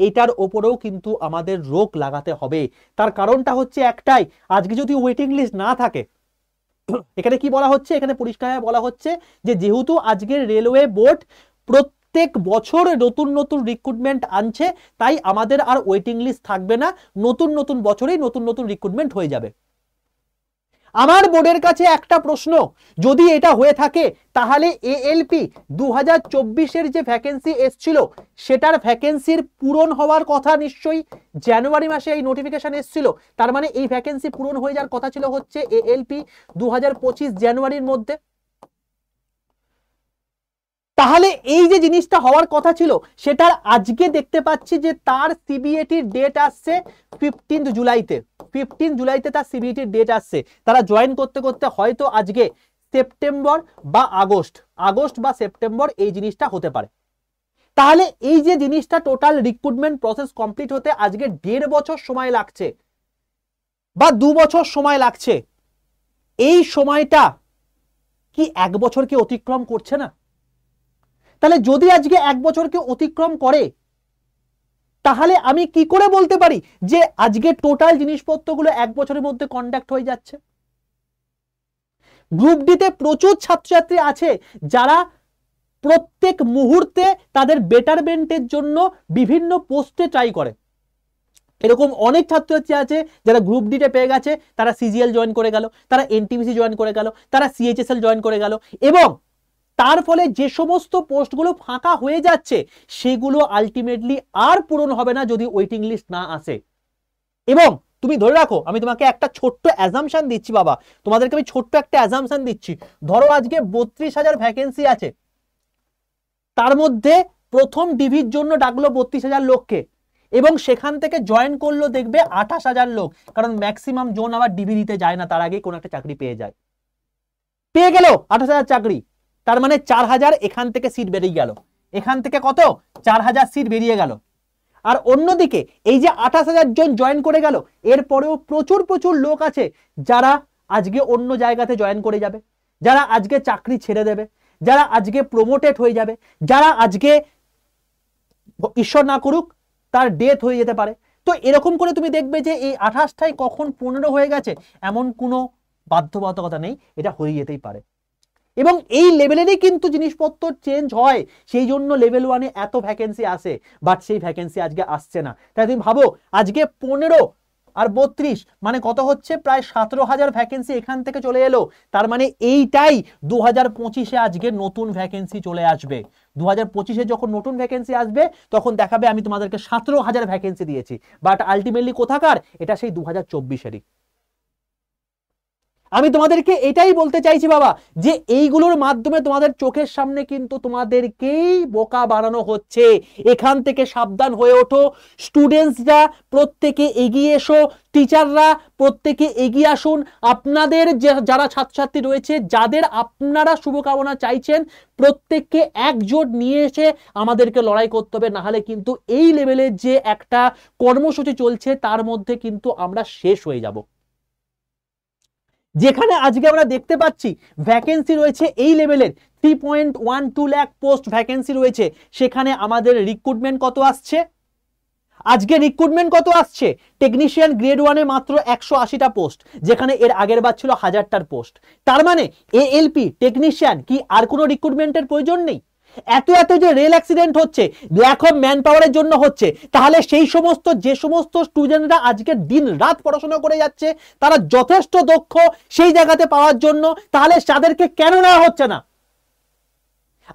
এটার ওপরেও কিন্তু আমাদের রোক লাগাতে হবে। তার কারণটা হচ্ছে একটাই, আজকে যদি ওয়েটিং লিস্ট না থাকে, এখানে কি বলা হচ্ছে, এখানে পরিষ্কার বলা হচ্ছে যে যেহেতু আজকের রেলওয়ে বোর্ড প্রত্যেক বছর নতুন রিক্রুটমেন্ট আনছে, তাই আমাদের আর ওয়েটিং লিস্ট থাকবে না, নতুন বছরেই নতুন রিক্রুটমেন্ট হয়ে যাবে। আমার বোর্ডের কাছে একটা প্রশ্ন, যদি এটা হয়ে থাকে তাহলে এএলপি 2024-এর যে ভ্যাকেন্সি এসছিল সেটার ভ্যাকেন্সির পূরণ হওয়ার কথা নিশ্চয়ই। জানুয়ারি মাসে এই নোটিফিকেশন এসছিল, তার মানে এই ভ্যাকেন্সি পূরণ হয়ে যাওয়ার কথা ছিল হচ্ছে এএলপি 2025 জানুয়ারির মধ্যে। তাহলে এই যে জিনিসটা হওয়ার কথা ছিল সেটার আজকে দেখতে পাচ্ছি যে তার সিবিএটির ডেট আসছে 15 জুলাইতে। 15 জুলাইতে তার সিবিএটির ডেট আসছে। তারা জয়েন করতে করতে হয়তো আজকে সেপ্টেম্বর বা আগস্ট বা সেপ্টেম্বর এই জিনিসটা হতে পারে। তাহলে এই যে জিনিসটা টোটাল রিক্রুটমেন্ট প্রসেস কমপ্লিট হতে আজকে 1.5 বছর সময় লাগছে বা 2 বছর সময় লাগছে, এই সময়টা কি 1 বছরকে অতিক্রম করছে না? তাহলে যদি আজকে 1 বছরকে অতিক্রম করে তাহলে আমি কি করে বলতে পারি যে আজকে টোটাল জিনিসপত্রগুলো 1 বছরের মধ্যে কন্ডাক্ট হয়ে যাচ্ছে? গ্রুপ ডিতে প্রচুর ছাত্রছাত্রী আছে যারা প্রত্যেক মুহূর্তে তাদের বেটারমেন্টের জন্য বিভিন্ন পোস্টে ট্রাই করে। এরকম অনেক ছাত্রছাত্রী আছে যারা গ্রুপ ডিতে পেয়ে গেছে, তারা সিজিএল জয়েন করে গেল, তারা এনটিপিসি জয়েন করে গেল, তারা সিএইচএসএল জয়েন করে গেল, এবং তার ফলে যে সমস্ত পোস্টগুলো ফাঁকা হয়ে যাচ্ছে সেগুলো আলটিমেটলি আর পূরণ হবে না যদি ওয়েটিং লিস্ট না আসে। এবং তুমি ধরে রাখো, আমি তোমাকে একটা ছোট্ট অ্যাজাম্পশন দিচ্ছি বাবা, তোমাদেরকে আমি ছোট্ট একটা অ্যাজাম্পশন দিচ্ছি। ধরো আজকে 32,000 ভ্যাকেন্সি আছে, তার মধ্যে প্রথম ডিভির জন্য ডাকলো 32,000 লোককে, এবং সেখান থেকে জয়েন করলো দেখবে 28,000 লোক, কারণ ম্যাক্সিমাম জোন আবার ডিভি দিতে যায় না, তার আগেই কোনো একটা চাকরি পেয়ে যায়। পেয়ে গেল 28,000 চাকরি, তার মানে 4,000 এখান থেকে সিট বেরিয়ে গেল। এখান থেকে কত? 4,000 সিট বেরিয়ে গেল। আর অন্যদিকে এই যে 28,000 জন জয়েন করে গেল, এরপরেও প্রচুর প্রচুর লোক আছে যারা আজকে অন্য জায়গাতে জয়েন করে যাবে, যারা আজকে চাকরি ছেড়ে দেবে, যারা আজকে প্রমোটেড হয়ে যাবে, যারা আজকে ঈশ্বর না করুক তার ডেথ হয়ে যেতে পারে। তো এরকম করে তুমি দেখবে যে এই 28টাই কখন 15 হয়ে গেছে এমন কোনো বাধ্যবাধকতা নেই, এটা হয়ে যেতেই পারে। এবং এই লেভেলেরই কিন্তু জিনিসপত্র চেঞ্জ হয়, সেই জন্য লেভেল 1-এ এত ভ্যাকেন্সি আসে, বাট সেই ভ্যাকেন্সি আজকে আসছে না। তাই তুমি ভাবো আজকে 15 আর 32 মানে কত হচ্ছে? প্রায় 17,000 ভ্যাকেন্সি এখান থেকে চলে এলো। তার মানে এইটাই 2025-এ আজকে নতুন ভ্যাকেন্সি চলে আসবে। 2025-এ যখন নতুন ভ্যাকেন্সি আসবে তখন দেখাবে আমি তোমাদেরকে 17,000 ভ্যাকেন্সি দিয়েছি, বাট আলটিমেটলি কোথাকার? এটা সেই 2024-এরই। আমি তোমাদেরকে এটাই বলতে চাইছি বাবা, যে এইগুলোর মাধ্যমে তোমাদের চোখের সামনে কিন্তু তোমাদেরকেই বোকা বানানো হচ্ছে। এখান থেকে সাবধান হয়ে ওঠো। স্টুডেন্টসরা প্রত্যেকে এগিয়ে এসো, টিচাররা প্রত্যেকে এগিয়ে আসুন। আপনাদের যারা ছাত্রছাত্রী রয়েছে, যাদের আপনারা শুভকামনা চাইছেন, প্রত্যেককে একজোট নিয়ে এসে আমাদেরকে লড়াই করতে হবে, নাহলে কিন্তু এই লেভেলের যে একটা কর্মসূচি চলছে তার মধ্যে কিন্তু আমরা শেষ হয়ে যাব। যেখানে আজকে আমরা দেখতে পাচ্ছি ভ্যাকেন্সি রয়েছে এই লেভেলের 3.12 লাখ পোস্ট ভ্যাকেন্সি রয়েছে, সেখানে আমাদের রিক্রুটমেন্ট কত আসছে? আজকে রিক্রুটমেন্ট কত আসছে? টেকনিশিয়ান গ্রেড 1-এ মাত্র 180টা পোস্ট, যেখানে এর আগের বার ছিল 1000টার পোস্ট। তার মানে এএলপি টেকনিশিয়ান কি আর কোনো রিক্রুটমেন্টের প্রয়োজন নেই? এত এত যে রেল অ্যাক্সিডেন্ট হচ্ছে, ল্যাক অফ ম্যান পাওয়ারের জন্য হচ্ছে, তাহলে সেই সমস্ত যে সমস্ত স্টুডেন্টরা আজকে দিন রাত পড়াশোনা করে যাচ্ছে, তারা যথেষ্ট দক্ষ সেই জায়গাতে পাওয়ার জন্য, তাহলে তাদেরকে কেন নেওয়া হচ্ছে না?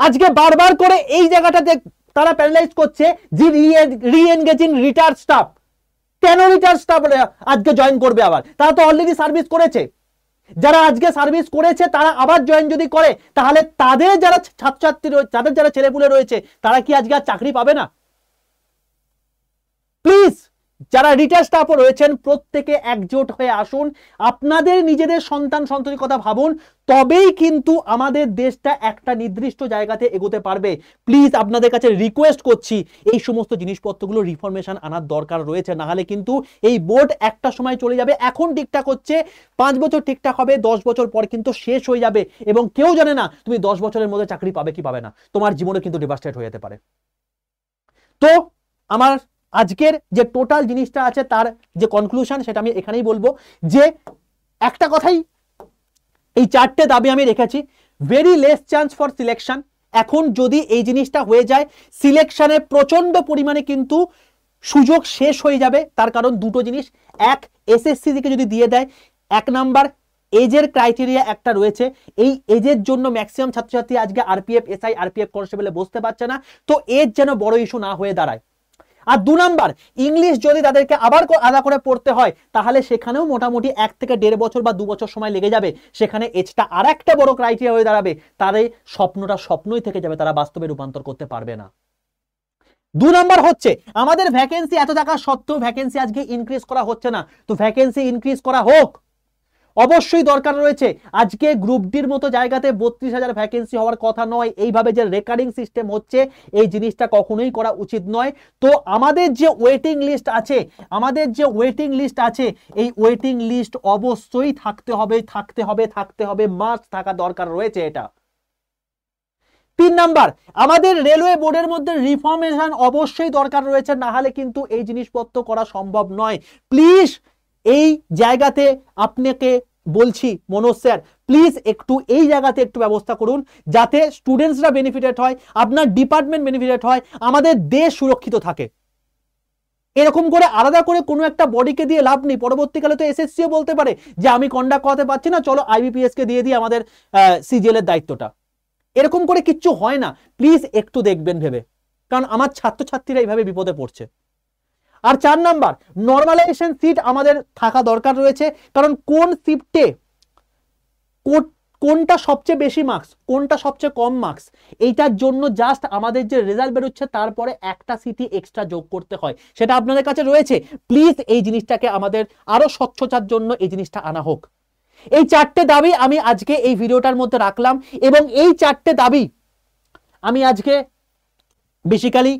আজকে বারবার করে এই জায়গাটাতে তারা প্যারালাইজ করছে যে রি-এনগেজিং রিটায়ার্ড স্টাফ। কেন রিটায়ার্ড স্টাফ আজকে জয়েন করবে? আবার তারা তো অলরেডি সার্ভিস করেছে। যারা আজকে সার্ভিস করেছে তারা আবার জয়েন যদি করে, তাহলে তাদের যারা ছাত্রছাত্রী রয়েছে, তাদের যারা ছেলেপুলে রয়েছে, তারা কি আজকে আর চাকরি পাবে না? প্লিজ যারা রিটায়ার্ড স্টাফও রয়েছেন প্রত্যেকে একজোট হয়ে আসুন, আপনাদের নিজেদের সন্তান সন্ততির কথা ভাবুন, তবেই কিন্তু আমাদের দেশটা একটা নির্দিষ্ট জায়গাতে এগোতে পারবে। প্লিজ আপনাদের কাছে রিকোয়েস্ট করছি, এই সমস্ত জিনিসপত্রগুলো রিফরমেশন আনার দরকার রয়েছে, নাহলে কিন্তু এই বোর্ড একটা সময় চলে যাবে। এখন ঠিকঠাক হচ্ছে, 5 বছর ঠিকঠাক হবে, 10 বছর পর কিন্তু শেষ হয়ে যাবে, এবং কেউ জানে না তুমি 10 বছরের মধ্যে চাকরি পাবে কি পাবে না, তোমার জীবনে কিন্তু ডিভাস্টেড হয়ে যেতে পারে। তো আমার আজকের যে টোটাল জিনিসটা আছে তার যে কনক্লুশন সেটা আমি এখানেই বলবো, যে একটা কথাই, এই 4টে দাবি আমি রেখেছি। Very less chance for selection. এখন যদি এই জিনিসটা হয়ে যায়, সিলেকশনে প্রচন্ড পরিমাণে কিন্তু সুযোগ শেষ হয়ে যাবে। তার কারণ দুটো জিনিস, এক, এসএসসি থেকে যদি দিয়ে দেয়, 1 নাম্বার এজের ক্রাইটেরিয়া একটা রয়েছে, এই এজের জন্য ম্যাক্সিমাম ছাত্রছাত্রী আজকে আরপিএফ এসআই আরপিএফ কনস্টেবলে বসতে পারছে না, তো এজ যেন বড় ইস্যু না হয়ে দাঁড়ায়। আর 2 নাম্বার, ইংলিশ যদি তাদেরকে আবার আলাদা করে পড়তে হয় তাহলে সেখানেও মোটামুটি 1 থেকে 1.5 বছর বা 2 বছর সময় লেগে যাবে, সেখানে এজটা আর একটা বড় ক্রাইটেরিয়া হয়ে দাঁড়াবে, তাদের স্বপ্নটা স্বপ্নই থেকে যাবে, তারা বাস্তবে রূপান্তর করতে পারবে না। 2 নাম্বার হচ্ছে আমাদের ভ্যাকেন্সি এত টাকা সত্ত্বেও ভ্যাকেন্সি আজকে ইনক্রিজ করা হচ্ছে না, তো ভ্যাকেন্সি ইনক্রিজ করা হোক, অবশ্যই দরকার রয়েছে। আজকে গ্রুপ ডির মতো জায়গাতে 32,000 ভ্যাকেন্সি হওয়ার কথা নয়, এইভাবে যে রেকারিং সিস্টেম হচ্ছে এই জিনিসটা কখনোই করা উচিত নয়। তো আমাদের যে ওয়েটিং লিস্ট আছে, এই ওয়েটিং লিস্ট অবশ্যই থাকতে হবে, মাস্ট থাকা দরকার রয়েছে এটা। 3 নাম্বার, আমাদের রেলওয়ে বোর্ডের মধ্যে রিফর্মেশন অবশ্যই দরকার রয়েছে, না হলে কিন্তু এই জিনিসপত্র করা সম্ভব নয়। প্লিজ এই জায়গাতে আপনাকে বলছি মনোজ স্যার, প্লিজ একটু এই জায়গাতে একটু ব্যবস্থা করুন যাতে স্টুডেন্টসরা বেনিফিটেড হয়, আপনার ডিপার্টমেন্ট বেনিফিটেড হয়, আমাদের দেশ সুরক্ষিত থাকে। এরকম করে আলাদা করে কোনো একটা বডিকে দিয়ে লাভ নেই, পরবর্তীকালে তো এসএসসিও বলতে পারে যে আমি কন্ডাক্ট করাতে পারছি না, চলো আইবিপিএস কে দিয়ে দিই আমাদের সিজিএল এর দায়িত্বটা। এরকম করে কিচ্ছু হয় না, প্লিজ একটু দেখবেন ভেবে, কারণ আমার ছাত্রছাত্রীরা এইভাবে বিপদে পড়ছে। আর 4 নাম্বার, নর্মালাইজেশন সিট আমাদের থাকা দরকার রয়েছে, কারণ কোন শিফটে কোনটা সবচেয়ে বেশি মার্কস, কোনটা সবচেয়ে কম মার্কস, এইটার জন্য জাস্ট আমাদের যে রেজাল্ট বেরোচ্ছে তারপরে একটা সিটি এক্সট্রা যোগ করতে হয়, সেটা আপনাদের কাছে রয়েছে। প্লিজ এই জিনিসটাকে আমাদের আরো স্বচ্ছতার জন্য এই জিনিসটা আনা হোক। এই 4টে দাবি আমি আজকে এই ভিডিওটার মধ্যে রাখলাম, এবং এই 4টে দাবি আমি আজকে বেসিক্যালি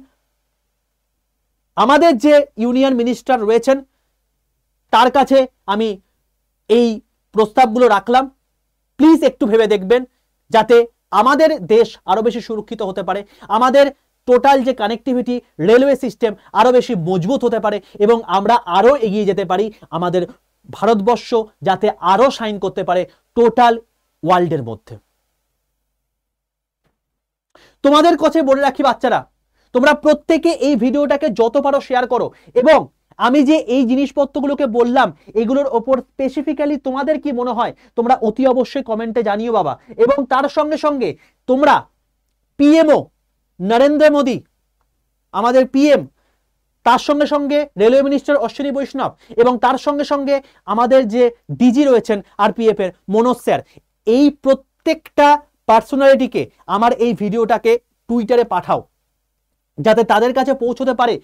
আমাদের যে ইউনিয়ন মিনিস্টার রয়েছেন তার কাছে আমি এই প্রস্তাবগুলো রাখলাম। প্লিজ একটু ভেবে দেখবেন যাতে আমাদের দেশ আরো বেশি সুরক্ষিত হতে পারে, আমাদের টোটাল যে কানেক্টিভিটি রেলওয়ে সিস্টেম আরো বেশি মজবুত হতে পারে, এবং আমরা আরো এগিয়ে যেতে পারি, আমাদের ভারতবর্ষ যাতে আরো শাইন করতে পারে টোটাল ওয়ার্ল্ডের মধ্যে। তোমাদের কাছে বলে রাখি বাচ্চারা, তোমরা প্রত্যেকে এই ভিডিওটাকে যত পারো শেয়ার করো, এবং আমি যে এই জিনিসপত্রগুলোকে বললাম এগুলোর ওপর স্পেসিফিক্যালি তোমাদের কি মনে হয় তোমরা অতি অবশ্যই কমেন্টে জানিও বাবা। এবং তার সঙ্গে সঙ্গে তোমরা পিএমও নরেন্দ্র মোদী আমাদের পিএম, তার সঙ্গে সঙ্গে রেলওয়ে মিনিস্টার অশ্বিনী বৈষ্ণব, এবং তার সঙ্গে সঙ্গে আমাদের যে ডিজি রয়েছেন আরপিএফ এর মনোজ স্যার, এই প্রত্যেকটা পার্সোনালিটিকে আমার এই ভিডিওটাকে টুইটারে পাঠাও, যাতে তাদের কাছে পৌঁছতে পারে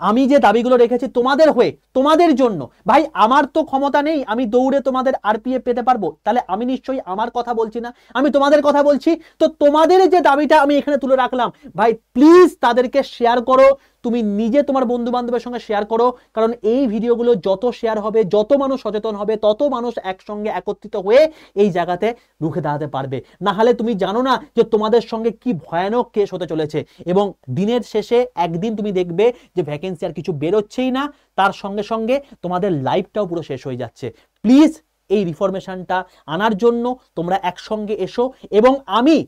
আমি যে দাবিগুলো রেখেছি তোমাদের হয়ে, তোমাদের জন্য। ভাই আমার তো ক্ষমতা নেই আমি দৌড়ে তোমাদের আরপিএফ পেতে পারবো, তাহলে আমি নিশ্চয়ই আমার কথা বলছি না, আমি তোমাদের কথা বলছি। তো তোমাদের যে দাবিটা আমি এখানে তুলে রাখলাম, ভাই প্লিজ তাদেরকে শেয়ার করো, তুমি নিজে তোমার বন্ধু বান্ধবের সঙ্গে শেয়ার করো, কারণ এই ভিডিওগুলো যত শেয়ার হবে, যত মানুষ সচেতন হবে, তত মানুষ একসঙ্গে একত্রিত হয়ে এই জায়গাতে রুখে দাঁড়াতে পারবে। না হলে তুমি জানো না যে তোমাদের সঙ্গে কি ভয়ানক কেস হতে চলেছে, এবং দিনের শেষে একদিন তুমি দেখবে যে ভ্যাকেন্সি আর কিছু বেরোচ্ছেই না, তার সঙ্গে সঙ্গে তোমাদের লাইফটাও পুরো শেষ হয়ে যাচ্ছে। প্লিজ এই রিফরমেশনটা আনার জন্য তোমরা একসঙ্গে এসো, এবং আমি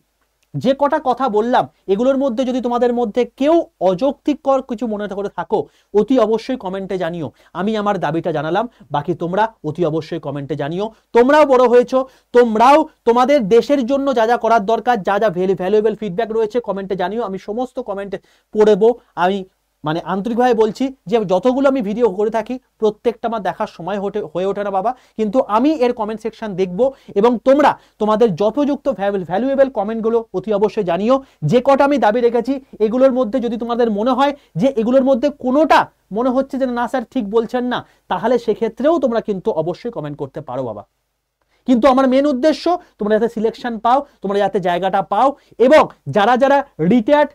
যে কটা কথা বললাম এগুলোর মধ্যে যদি তোমাদের মধ্যে কেউ অযৌক্তিকর কিছু মনে করে থাকো অতি অবশ্যই কমেন্টে জানিও। আমি আমার দাবিটা জানালাম, বাকি তোমরা অতি অবশ্যই কমেন্টে জানিও। তোমরাও বড় হয়েছো, তোমরাও তোমাদের দেশের জন্য যা যা করার দরকার, যা যা ভ্যালুয়েবল ফিডব্যাক রয়েছে কমেন্টে জানিও। আমি সমস্ত কমেন্ট পড়বো। আমি মানে আন্তরিকভাবে বলছি যে যতগুলো আমি ভিডিও করে থাকি প্রত্যেকটা আমার দেখার সময় হয়ে ওঠে না বাবা, কিন্তু আমি এর কমেন্ট সেকশন দেখব, এবং তোমরা তোমাদের যথোযুক্ত ভ্যালুয়েবল কমেন্টগুলো অতি অবশ্যই জানিও। যে কটা আমি দাবি রেখেছি এগুলোর মধ্যে যদি তোমাদের মনে হয় যে এগুলোর মধ্যে কোনোটা মনে হচ্ছে যে না স্যার ঠিক বলছেন না, তাহলে সেক্ষেত্রেও তোমরা কিন্তু অবশ্যই কমেন্ট করতে পারো বাবা। কিন্তু আমার মেন উদ্দেশ্য তোমরা যাতে সিলেকশন পাও, তোমরা যাতে জায়গাটা পাও, এবং যারা যারা রিটায়ার্ড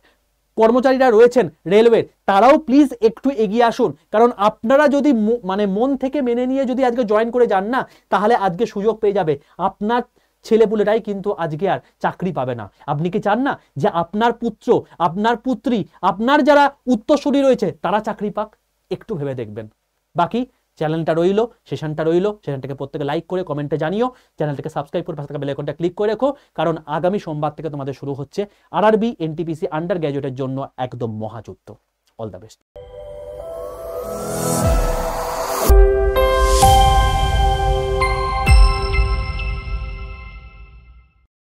কর্মচারীরা রয়েছেন রেলওয়ের তারাও প্লিজ একটু এগিয়ে আসুন, কারণ আপনারা যদি মানে মন থেকে মেনে নিয়ে যদি আজকে জয়েন করে যান না, তাহলে আজকে সুযোগ পেয়ে যাবে আপনার ছেলেপুলেরাই কিন্তু আজকে আর চাকরি পাবে না। আপনি কি চান না যে আপনার পুত্র, আপনার পুত্রী, আপনার যারা উত্তরসূরি রয়েছে তারা চাকরি পাক? একটু ভেবে দেখবেন। বাকি চ্যানেলটা রইলো, সেশনটা রইলো, সেশনটাকে প্রত্যেকে লাইক করে কমেন্টে জানিও, চ্যানেলটাকে সাবস্ক্রাইব করে পাশে থাকা বেল আইকনটা ক্লিক করে রেখো, কারণ আগামী সোমবার থেকে তোমাদের শুরু হচ্ছে আরআরবি এনটিপিসি আন্ডার গ্র্যাজুয়েটের জন্য একদম মহাযুদ্ধ। All the best.